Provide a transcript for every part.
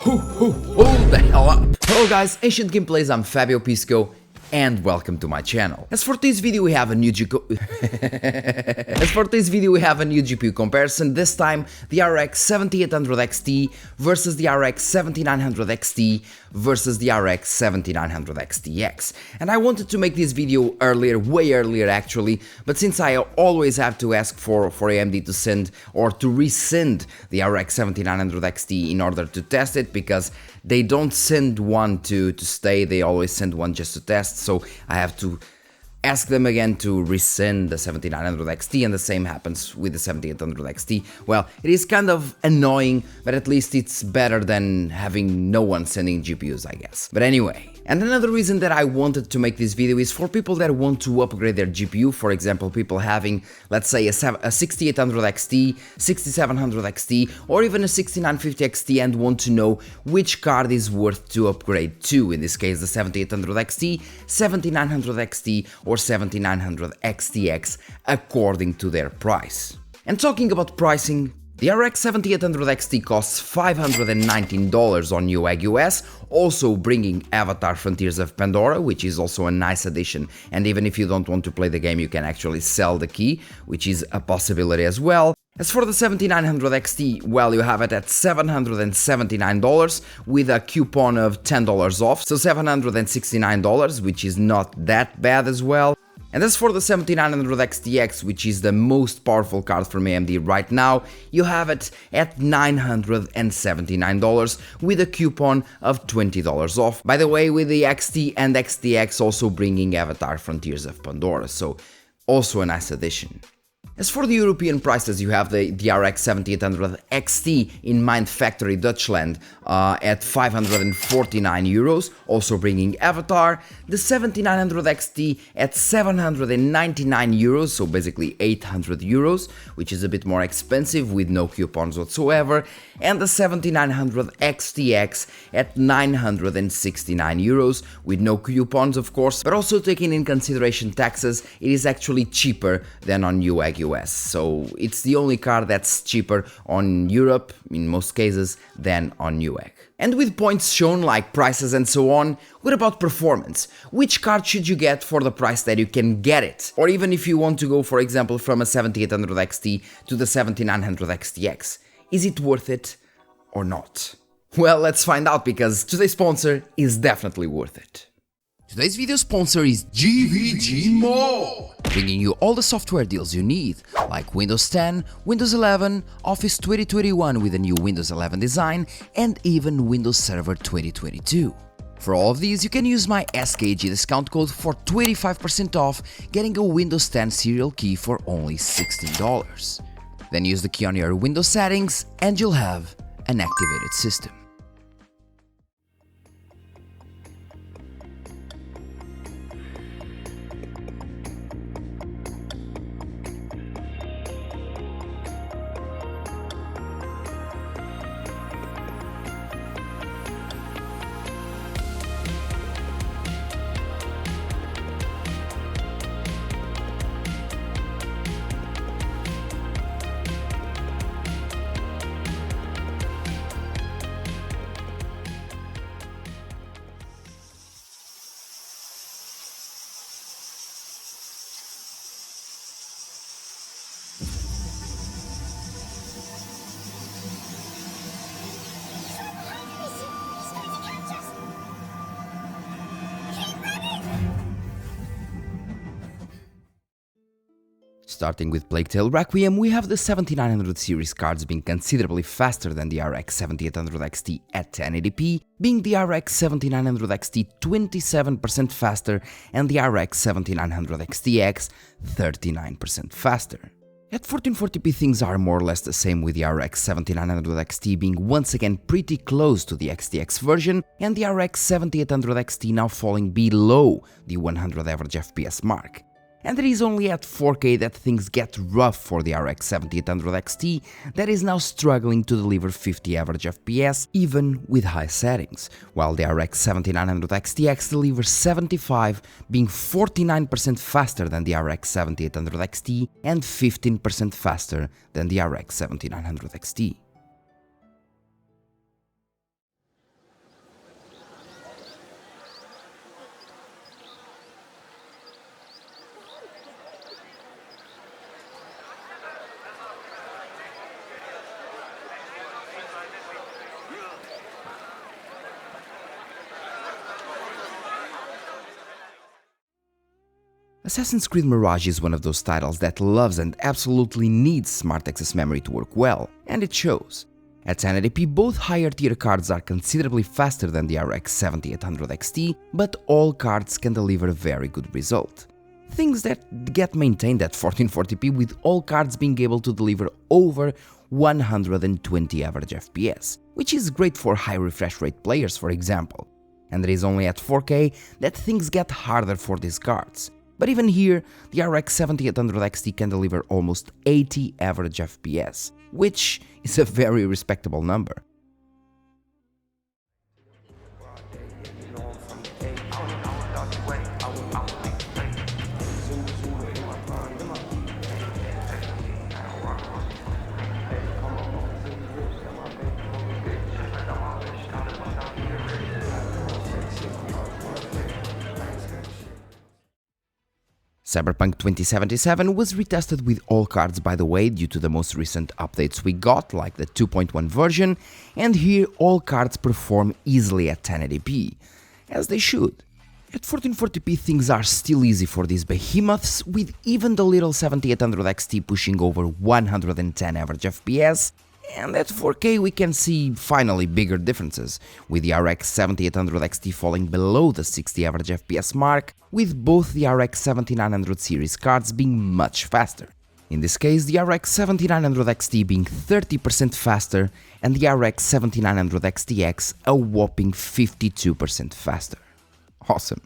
Hold the hell up! Hello guys, Ancient Gameplays, I'm Fabio Pisco, and welcome to my channel. As for this video we have a new GPU comparison, this time the RX 7800 XT versus the RX 7900 XT versus the RX 7900 XTX. And I wanted to make this video earlier, way earlier actually, but since I always have to ask for AMD to send or to resend the RX 7900 XT in order to test it, because they don't send one to stay, they always send one just to test, so I have to ask them again to resend the 7900 XT, and the same happens with the 7800 XT. Well, it is kind of annoying, but at least it's better than having no one sending GPUs, I guess. But anyway, and another reason that I wanted to make this video is for people that want to upgrade their GPU. For example, people having, let's say, a 6800 XT, 6700 XT, or even a 6950 XT and want to know which card is worth to upgrade to. In this case, the 7800 XT, 7900 XT, or 7900 XTX, according to their price. And talking about pricing, the RX 7800 XT costs $519 on Newegg US, also bringing Avatar Frontiers of Pandora, which is also a nice addition, and even if you don't want to play the game you can actually sell the key, which is a possibility as well. As for the 7900 XT, well, you have it at $779 with a coupon of $10 off, so $769, which is not that bad as well. And as for the 7900 XTX, which is the most powerful card from AMD right now, you have it at $979 with a coupon of $20 off. By the way, with the XT and XTX also bringing Avatar Frontiers of Pandora, so also a nice addition. As for the European prices, you have the RX 7800 XT in Mind Factory Dutchland at €549, also bringing Avatar, the 7900 XT at €799, so basically €800, which is a bit more expensive with no coupons whatsoever, and the 7900 XTX at €969 with no coupons of course, but also taking in consideration taxes, it is actually cheaper than on Newegg US, so it's the only card that's cheaper on Europe, in most cases, than on Newegg. And with points shown like prices and so on, what about performance? Which card should you get for the price that you can get it? Or even if you want to go, for example, from a 7800 XT to the 7900 XTX, is it worth it or not? Well, let's find out, because today's sponsor is definitely worth it. Today's video sponsor is GVG Mall, bringing you all the software deals you need, like Windows 10, Windows 11, Office 2021 with a new Windows 11 design, and even Windows Server 2022. For all of these, you can use my SKG discount code for 25% off, getting a Windows 10 serial key for only $16. Then use the key on your Windows settings and you'll have an activated system. Starting with Plague Tale Requiem, we have the 7900 series cards being considerably faster than the RX 7800 XT at 1080p, being the RX 7900 XT 27% faster and the RX 7900 XTX 39% faster. At 1440p things are more or less the same, with the RX 7900 XT being once again pretty close to the XTX version and the RX 7800 XT now falling below the 100 average FPS mark. And it is only at 4K that things get rough for the RX 7800 XT, that is now struggling to deliver 50 average FPS even with high settings, while the RX 7900 XTX delivers 75, being 49% faster than the RX 7800 XT and 15% faster than the RX 7900 XT. Assassin's Creed Mirage is one of those titles that loves and absolutely needs smart access memory to work well, and it shows. At 1080p, both higher tier cards are considerably faster than the RX 7800 XT, but all cards can deliver a very good result. Things that get maintained at 1440p, with all cards being able to deliver over 120 average FPS, which is great for high refresh rate players, for example. And it is only at 4K that things get harder for these cards. But even here, the RX 7800 XT can deliver almost 80 average FPS, which is a very respectable number. Cyberpunk 2077 was retested with all cards, by the way, due to the most recent updates we got, like the 2.1 version, and here all cards perform easily at 1080p, as they should. At 1440p things are still easy for these behemoths, with even the little 7800 XT pushing over 110 average FPS, and at 4K we can see finally bigger differences, with the RX 7800 XT falling below the 60 average FPS mark, with both the RX 7900 series cards being much faster. In this case, the RX 7900 XT being 30% faster and the RX 7900 XTX a whopping 52% faster. Awesome.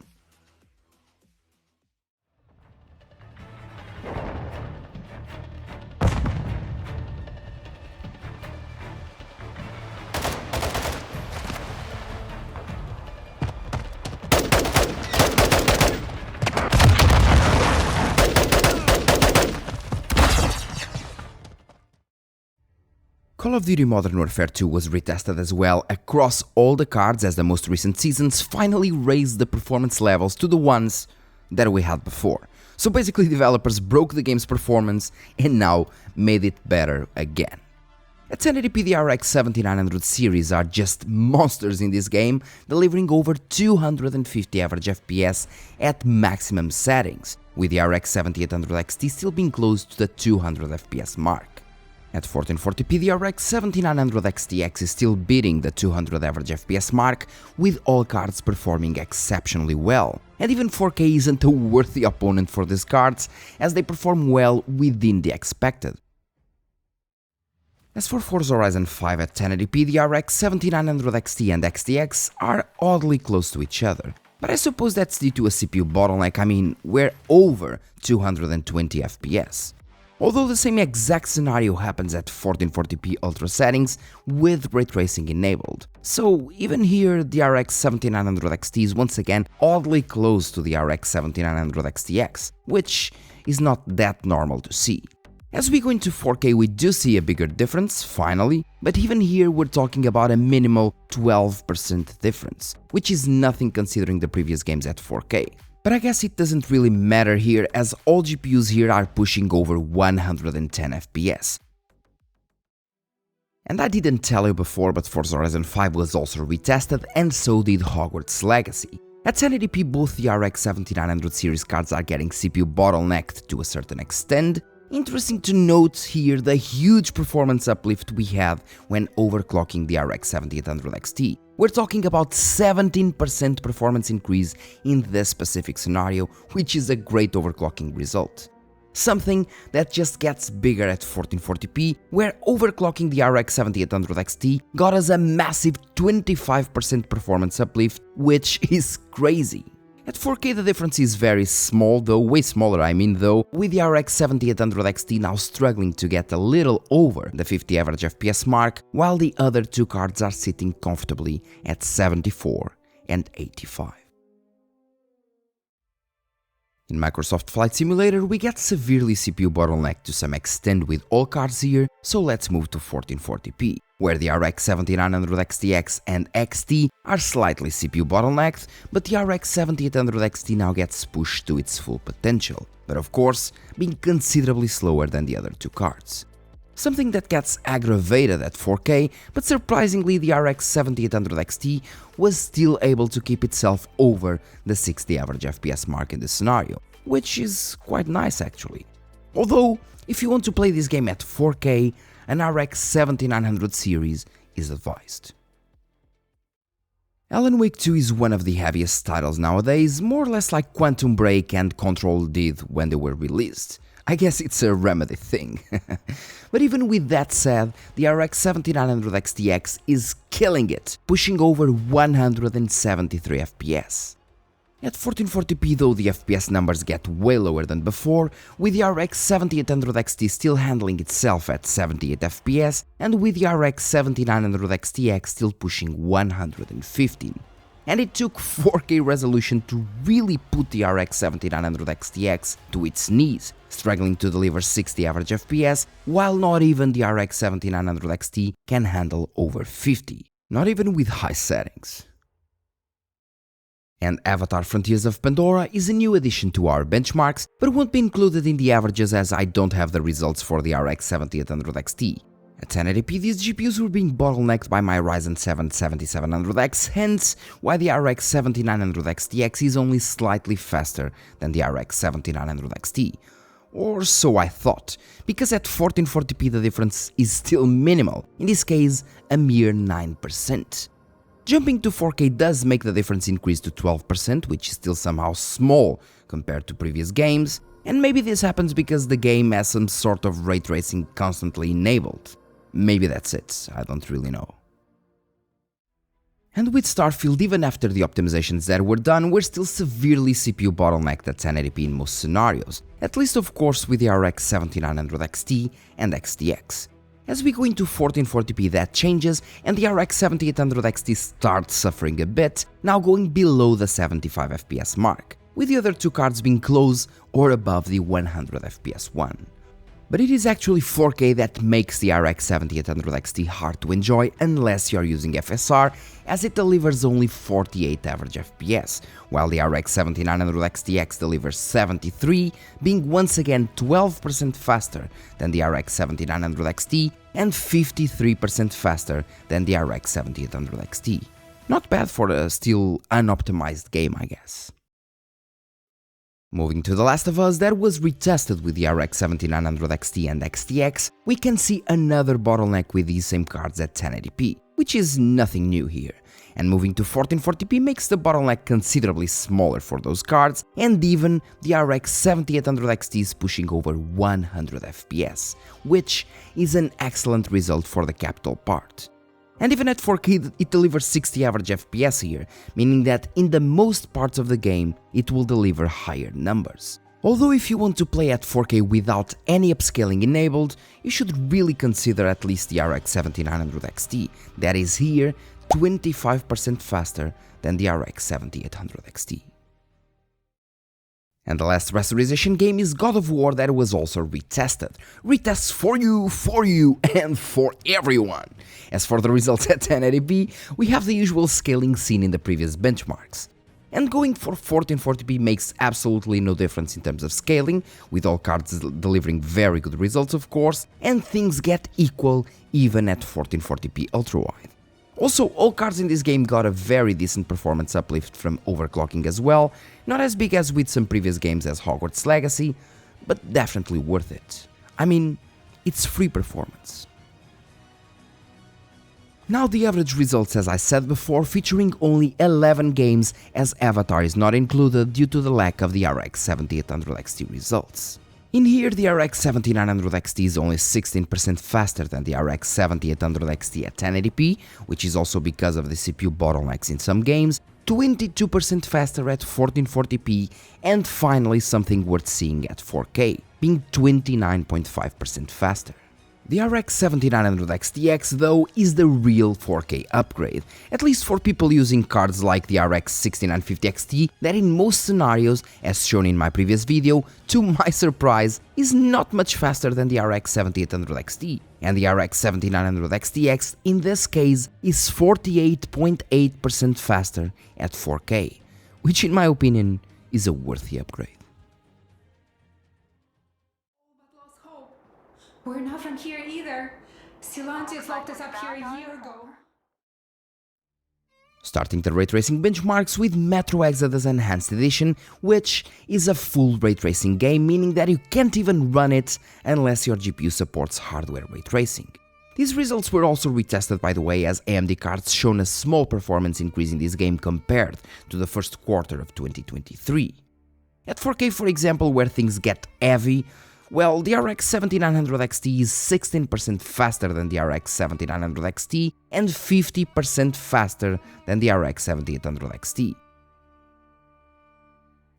Call of Duty Modern Warfare 2 was retested as well across all the cards, as the most recent seasons finally raised the performance levels to the ones that we had before. So basically developers broke the game's performance and now made it better again. At 1080p, the RX 7900 series are just monsters in this game, delivering over 250 average FPS at maximum settings, with the RX 7800 XT still being close to the 200 FPS mark. At 1440p, the RX 7900 XTX is still beating the 200 average FPS mark, with all cards performing exceptionally well, and even 4K isn't a worthy opponent for these cards, as they perform well within the expected. As for Forza Horizon 5 at 1080p, the RX 7900 XT and XTX are oddly close to each other, but I suppose that's due to a CPU bottleneck. I mean, we're over 220 FPS. Although the same exact scenario happens at 1440p ultra settings with ray tracing enabled. So even here, the RX 7900 XT is once again oddly close to the RX 7900 XTX, which is not that normal to see. As we go into 4K, we do see a bigger difference, finally, but even here we're talking about a minimal 12% difference, which is nothing considering the previous games at 4K. But I guess it doesn't really matter here, as all GPUs here are pushing over 110 FPS. And I didn't tell you before, but Forza Horizon 5 was also retested, and so did Hogwarts Legacy. At 1080p, both the RX 7900 series cards are getting CPU bottlenecked to a certain extent. Interesting to note here the huge performance uplift we had when overclocking the RX 7800 XT. We're talking about 17% performance increase in this specific scenario, which is a great overclocking result. Something that just gets bigger at 1440p, where overclocking the RX 7800 XT got us a massive 25% performance uplift, which is crazy. At 4K the difference is very small, though, way smaller with the RX 7800 XT now struggling to get a little over the 50 average FPS mark, while the other two cards are sitting comfortably at 74 and 85. In Microsoft Flight Simulator, we get severely CPU bottlenecked to some extent with all cards here, so let's move to 1440p, where the RX 7900 XTX and XT are slightly CPU bottlenecked, but the RX 7800 XT now gets pushed to its full potential, but of course, being considerably slower than the other two cards. Something that gets aggravated at 4K, but surprisingly the RX 7800 XT was still able to keep itself over the 60 average FPS mark in this scenario, which is quite nice actually. Although, if you want to play this game at 4K, an RX 7900 series is advised. Alan Wake 2 is one of the heaviest titles nowadays, more or less like Quantum Break and Control did when they were released. I guess it's a Remedy thing. But even with that said, the RX 7900 XTX is killing it, pushing over 173 FPS. At 1440p though, the FPS numbers get way lower than before, with the RX 7800 XT still handling itself at 78 FPS, and with the RX 7900 XTX still pushing 115. And it took 4K resolution to really put the RX 7900 XTX to its knees, struggling to deliver 60 average FPS, while not even the RX 7900 XT can handle over 50, not even with high settings. And Avatar Frontiers of Pandora is a new addition to our benchmarks, but won't be included in the averages as I don't have the results for the RX 7800 XT. At 1080p, these GPUs were being bottlenecked by my Ryzen 7 7700X, hence why the RX 7900 XTX is only slightly faster than the RX 7900 XT. Or so I thought, because at 1440p the difference is still minimal, in this case a mere 9%. Jumping to 4K does make the difference increase to 12%, which is still somehow small compared to previous games, and maybe this happens because the game has some sort of ray tracing constantly enabled. Maybe that's it, I don't really know. And with Starfield, even after the optimizations that were done, we're still severely CPU bottlenecked at 1080p in most scenarios, at least of course with the RX 7900 XT and XTX. As we go into 1440p that changes, and the RX 7800 XT starts suffering a bit, now going below the 75 FPS mark, with the other two cards being close or above the 100 FPS one. But it is actually 4K that makes the RX 7800 XT hard to enjoy unless you are using FSR, as it delivers only 48 average FPS, while the RX 7900 XTX delivers 73, being once again 12% faster than the RX 7900 XT and 53% faster than the RX 7800 XT. Not bad for a still unoptimized game, I guess. Moving to The Last of Us, that was retested with the RX 7900 XT and XTX, we can see another bottleneck with these same cards at 1080p, which is nothing new here. And moving to 1440p makes the bottleneck considerably smaller for those cards, and even the RX 7800 XT is pushing over 100 FPS, which is an excellent result for the capital part. And even at 4K it delivers 60 average FPS here, meaning that in the most parts of the game it will deliver higher numbers. Although if you want to play at 4K without any upscaling enabled, you should really consider at least the RX 7900 XT, that is here 25% faster than the RX 7800 XT. And the last rasterization game is God of War, that was also retested. Retests for you, and for everyone! As for the results at 1080p, we have the usual scaling seen in the previous benchmarks. And going for 1440p makes absolutely no difference in terms of scaling, with all cards delivering very good results of course, and things get equal even at 1440p ultra-wide. Also, all cards in this game got a very decent performance uplift from overclocking as well, not as big as with some previous games as Hogwarts Legacy, but definitely worth it. I mean, it's free performance. Now the average results, as I said before, featuring only 11 games as Avatar is not included due to the lack of the RX 7800 XT results. In here, the RX 7900 XT is only 16% faster than the RX 7800 XT at 1080p, which is also because of the CPU bottlenecks in some games, 22% faster at 1440p, and finally something worth seeing at 4K, being 29.5% faster. The RX 7900 XTX though is the real 4K upgrade, at least for people using cards like the RX 6950 XT that in most scenarios, as shown in my previous video, to my surprise, is not much faster than the RX 7800 XT, and the RX 7900 XTX in this case is 48.8% faster at 4K, which in my opinion is a worthy upgrade. We're not from here either. Silantius locked us up here a year ago. Starting the ray tracing benchmarks with Metro Exodus Enhanced Edition, which is a full ray tracing game, meaning that you can't even run it unless your GPU supports hardware ray tracing. These results were also retested, by the way, as AMD cards shown a small performance increase in this game compared to the first quarter of 2023. At 4K, for example, where things get heavy, well, the RX 7900 XT is 16% faster than the RX 7900 XT and 50% faster than the RX 7800 XT.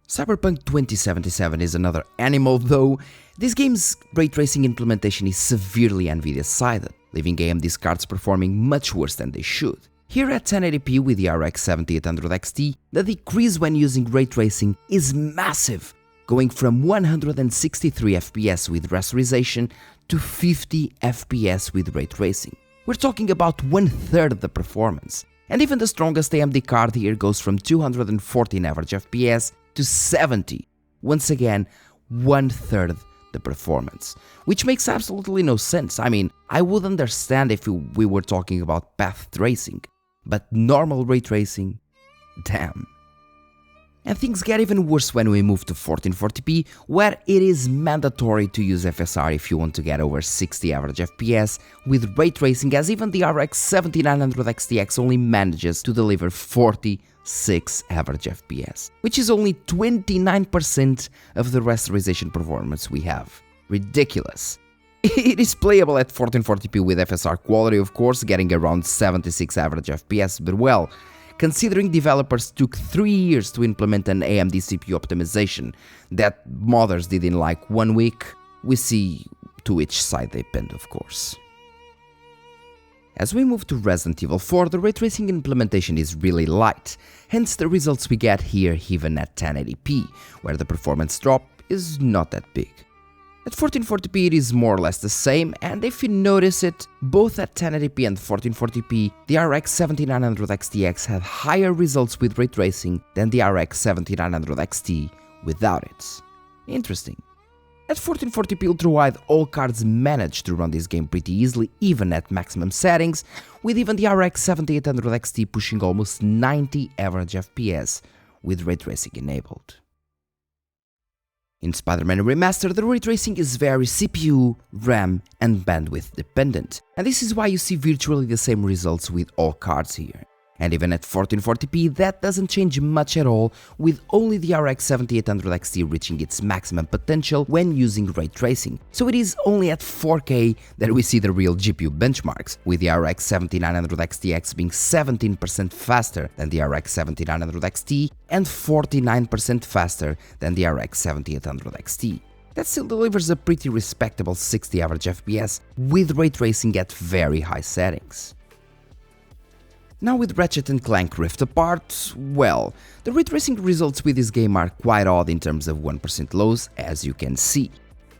Cyberpunk 2077 is another animal though. This game's ray tracing implementation is severely NVIDIA-sided, leaving AMD's cards performing much worse than they should. Here at 1080p with the RX 7800 XT, the decrease when using ray tracing is massive, going from 163 FPS with rasterization to 50 FPS with ray tracing. We're talking about 1/3 the performance. And even the strongest AMD card here goes from 214 average FPS to 70. Once again, 1/3 the performance. Which makes absolutely no sense. I mean, I would understand if we were talking about path tracing, but normal ray tracing? Damn. And things get even worse when we move to 1440p, where it is mandatory to use FSR if you want to get over 60 average FPS with ray tracing, as even the RX 7900 XTX only manages to deliver 46 average FPS, which is only 29% of the rasterization performance we have. Ridiculous. It is playable at 1440p with FSR quality, of course, getting around 76 average FPS, but well, considering developers took 3 years to implement an AMD CPU optimization that modders did in like 1 week, we see to which side they pinned, of course. As we move to Resident Evil 4, the ray tracing implementation is really light, hence the results we get here even at 1080p, where the performance drop is not that big. At 1440p it is more or less the same, and if you notice it, both at 1080p and 1440p, the RX 7900 XTX had higher results with ray tracing than the RX 7900 XT without it. Interesting. At 1440p ultra-wide, all cards managed to run this game pretty easily, even at maximum settings, with even the RX 7800 XT pushing almost 90 average FPS with ray tracing enabled. In Spider-Man Remastered, the ray tracing is very CPU, RAM and bandwidth dependent, and this is why you see virtually the same results with all cards here. And even at 1440p, that doesn't change much at all, with only the RX 7800 XT reaching its maximum potential when using ray tracing. So it is only at 4K that we see the real GPU benchmarks, with the RX 7900 XTX being 17% faster than the RX 7900 XT and 49% faster than the RX 7800 XT. That still delivers a pretty respectable 60 average FPS with ray tracing at very high settings. Now with Ratchet and Clank Rift Apart, well, the ray tracing results with this game are quite odd in terms of 1% lows, as you can see.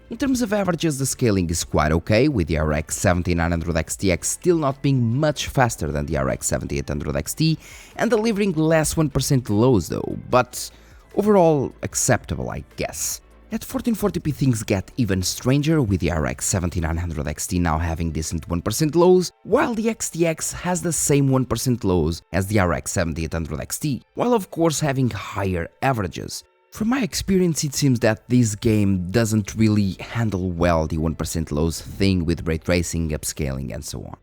In terms of averages, the scaling is quite okay, with the RX 7900 XTX still not being much faster than the RX 7800 XT and delivering less 1% lows though, but overall acceptable, I guess. At 1440p things get even stranger, with the RX 7900 XT now having decent 1% lows, while the XTX has the same 1% lows as the RX 7800 XT, while of course having higher averages. From my experience, it seems that this game doesn't really handle well the 1% lows thing with ray tracing, upscaling and so on.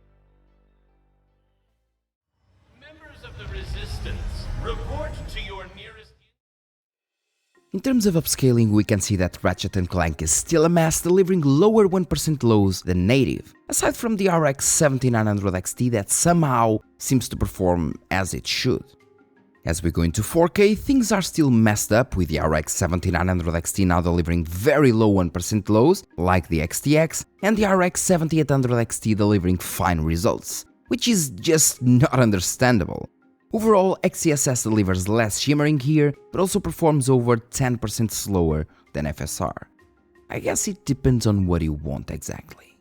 Members of the Resistance, report to your nearest... In terms of upscaling, we can see that Ratchet and Clank is still a mess, delivering lower 1% lows than native, aside from the RX 7900 XT that somehow seems to perform as it should. As we go into 4K, things are still messed up, with the RX 7900 XT now delivering very low 1% lows, like the XTX, and the RX 7800 XT delivering fine results, which is just not understandable. Overall, XeSS delivers less shimmering here, but also performs over 10% slower than FSR. I guess it depends on what you want exactly.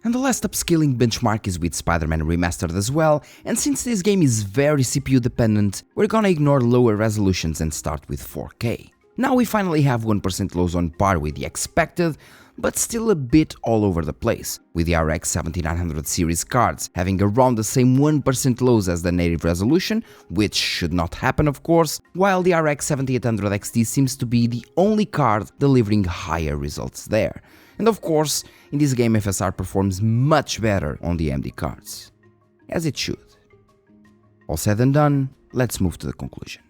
And the last upscaling benchmark is with Spider-Man Remastered as well, and since this game is very CPU dependent, we're gonna ignore lower resolutions and start with 4K. Now we finally have 1% lows on par with the expected, but still a bit all over the place, with the RX 7900 series cards having around the same 1% lows as the native resolution, which should not happen of course, while the RX 7800 XT seems to be the only card delivering higher results there. And of course, in this game FSR performs much better on the AMD cards. As it should. All said and done, let's move to the conclusion.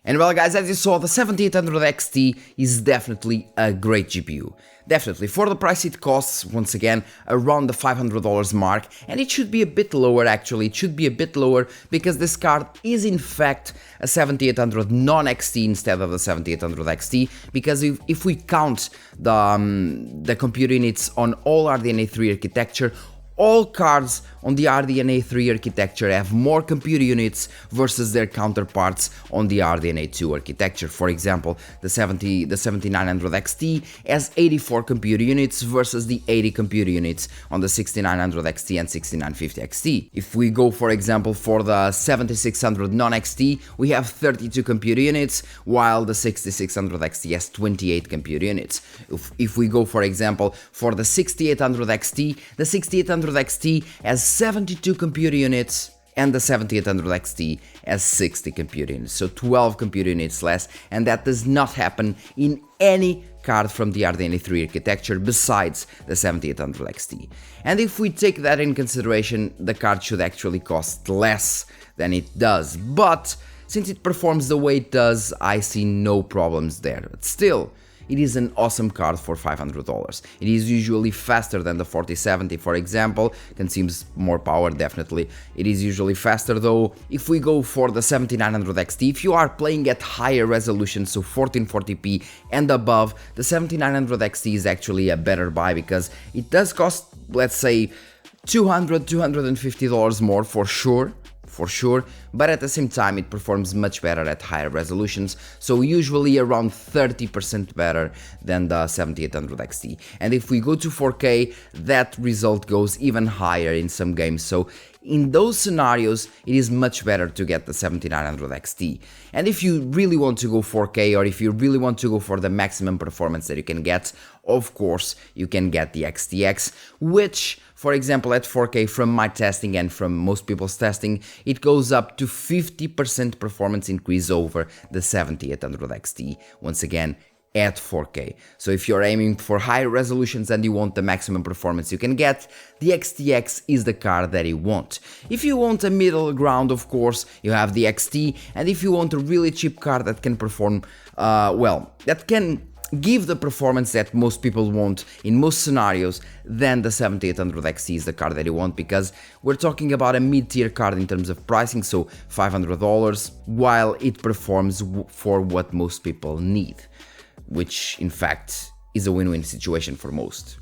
And well guys, as you saw, the 7800 XT is definitely a great GPU. Definitely, for the price it costs, once again, around the $500 mark, and it should be a bit lower actually, it should be a bit lower because this card is in fact a 7800 non-XT instead of the 7800 XT, because if we count the computer units on all RDNA 3 architecture, all cards on the RDNA 3 architecture have more computer units versus their counterparts on the RDNA 2 architecture. For example, the 7900 XT has 84 computer units versus the 80 computer units on the 6900 XT and 6950 XT. If we go, for example, for the 7600 non-XT, we have 32 computer units, while the 6600 XT has 28 computer units. If we go, for example, for the 6800 XT, the 6800 XT has 72 computer units and the 7800 XT has 60 computer units, so 12 computer units less, and that does not happen in any card from the RDNA 3 architecture besides the 7800 XT. And if we take that in consideration, the card should actually cost less than it does, but since it performs the way it does, I see no problems there. But still, it is an awesome card for $500. It is usually faster than the 4070, for example, consumes more power definitely. It is usually faster though. If we go for the 7900 XT, if you are playing at higher resolution, so 1440p and above, the 7900 XT is actually a better buy because it does cost, let's say, $250 more for sure, but at the same time it performs much better at higher resolutions, so usually around 30% better than the 7800 XT. And if we go to 4K, that result goes even higher in some games, so in those scenarios it is much better to get the 7900 XT. And if you really want to go 4K, or if you really want to go for the maximum performance that you can get, of course you can get the XTX, which, for example, at 4K, from my testing and from most people's testing, it goes up to 50% performance increase over the 7800 XT, once again at 4K. So if you're aiming for higher resolutions and you want the maximum performance you can get, the XTX is the card that you want. If you want a middle ground, of course, you have the XT, and if you want a really cheap card that can perform, that can give the performance that most people want in most scenarios, then the 7800 XT is the card that you want, because we're talking about a mid-tier card in terms of pricing, so $500, while it performs for what most people need, which in fact is a win-win situation for most.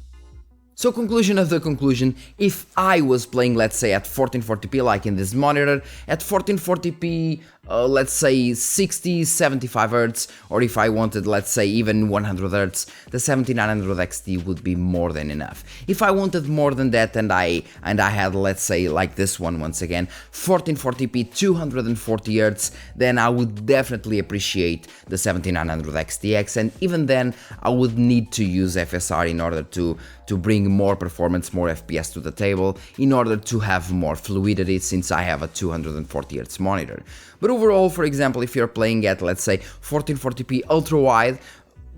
So conclusion of the conclusion, if I was playing, let's say, at 1440p like in this monitor, at 1440p, let's say 60, 75 Hz, or if I wanted, let's say, even 100 Hz, the 7900 XT would be more than enough. If I wanted more than that and I had, let's say, like this one once again, 1440p, 240 Hz, then I would definitely appreciate the 7900 XTX, and even then I would need to use FSR in order to bring more performance, more FPS to the table, in order to have more fluidity, since I have a 240 Hz monitor. But overall, for example, if you're playing at, let's say, 1440p ultra wide,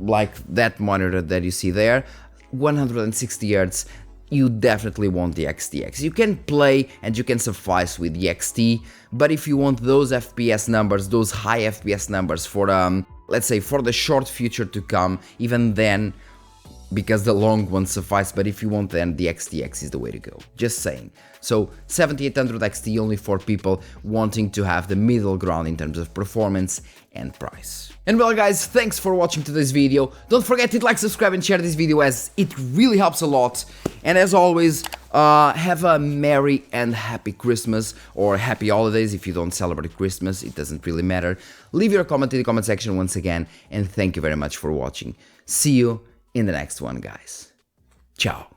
like that monitor that you see there, 160 Hz, you definitely want the XTX. You can play and you can suffice with the XT, but if you want those FPS numbers, those high FPS numbers for, let's say, for the short future to come, even then, because the long ones suffice, but if you want, then the XTX is the way to go. Just saying. So 7800 XT only for people wanting to have the middle ground in terms of performance and price. And well guys, thanks for watching today's video. Don't forget to like, subscribe and share this video, as it really helps a lot. And as always, have a merry and happy Christmas, or happy holidays if you don't celebrate Christmas, it doesn't really matter. Leave your comment in the comment section once again, and thank you very much for watching. See you in the next one, guys. Ciao.